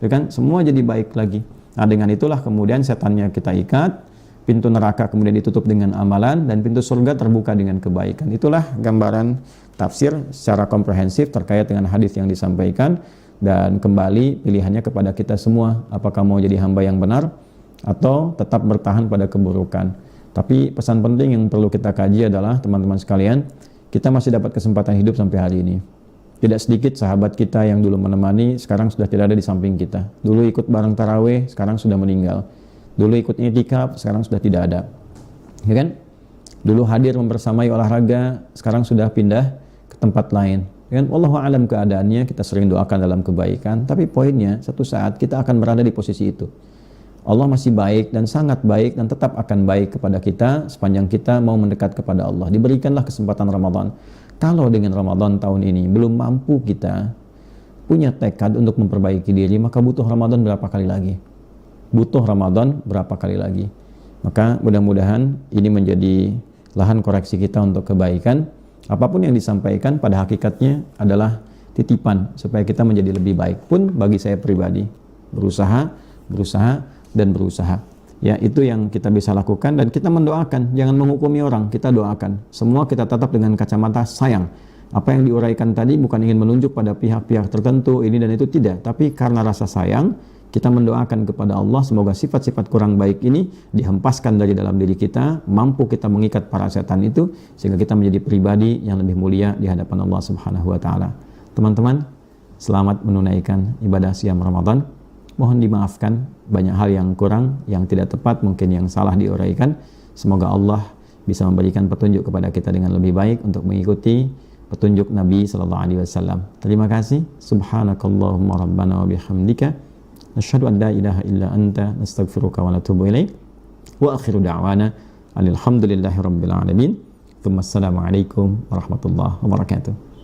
Ya kan? Semua jadi baik lagi. Nah, dengan itulah kemudian setannya kita ikat, pintu neraka kemudian ditutup dengan amalan, dan pintu surga terbuka dengan kebaikan. Itulah gambaran tafsir secara komprehensif terkait dengan hadis yang disampaikan. Dan kembali pilihannya kepada kita semua, apakah mau jadi hamba yang benar atau tetap bertahan pada keburukan. Tapi pesan penting yang perlu kita kaji adalah, teman-teman sekalian, kita masih dapat kesempatan hidup sampai hari ini. Tidak sedikit sahabat kita yang dulu menemani, sekarang sudah tidak ada di samping kita. Dulu ikut bareng tarawih, sekarang sudah meninggal. Dulu ikut i'tikaf, sekarang sudah tidak ada. Ya kan? Dulu hadir membersamai olahraga, sekarang sudah pindah ke tempat lain. Ya kan? Wallahu a'lam keadaannya, kita sering doakan dalam kebaikan, tapi poinnya satu saat kita akan berada di posisi itu. Allah masih baik dan sangat baik dan tetap akan baik kepada kita sepanjang kita mau mendekat kepada Allah. Diberikanlah kesempatan Ramadan. Kalau dengan Ramadan tahun ini belum mampu kita punya tekad untuk memperbaiki diri, maka butuh Ramadan berapa kali lagi? Butuh Ramadan berapa kali lagi. Maka mudah-mudahan ini menjadi lahan koreksi kita untuk kebaikan. Apapun yang disampaikan pada hakikatnya adalah titipan supaya kita menjadi lebih baik. Pun bagi saya pribadi, berusaha dan berusaha. Ya, itu yang kita bisa lakukan, dan kita mendoakan, jangan menghukumi orang, kita doakan. Semua kita tetap dengan kacamata sayang. Apa yang diuraikan tadi bukan ingin menunjuk pada pihak-pihak tertentu ini dan itu, tidak, tapi karena rasa sayang kita mendoakan kepada Allah semoga sifat-sifat kurang baik ini dihempaskan dari dalam diri kita, mampu kita mengikat para setan itu sehingga kita menjadi pribadi yang lebih mulia di hadapan Allah Subhanahu wa taala. Teman-teman, selamat menunaikan ibadah siam Ramadan. Mohon dimaafkan banyak hal yang kurang, yang tidak tepat, mungkin yang salah diuraikan. Semoga Allah bisa memberikan petunjuk kepada kita dengan lebih baik untuk mengikuti petunjuk Nabi sallallahu alaihi wasallam. Terima kasih. Subhanakallahumma rabbana wa bihamdika nasyhadu an la ilaha illa anta nastaghfiruka wa natubu ilaik. Wa akhiru da'wana alhamdulillahi rabbil alamin. Assalamualaikum warahmatullahi wabarakatuh.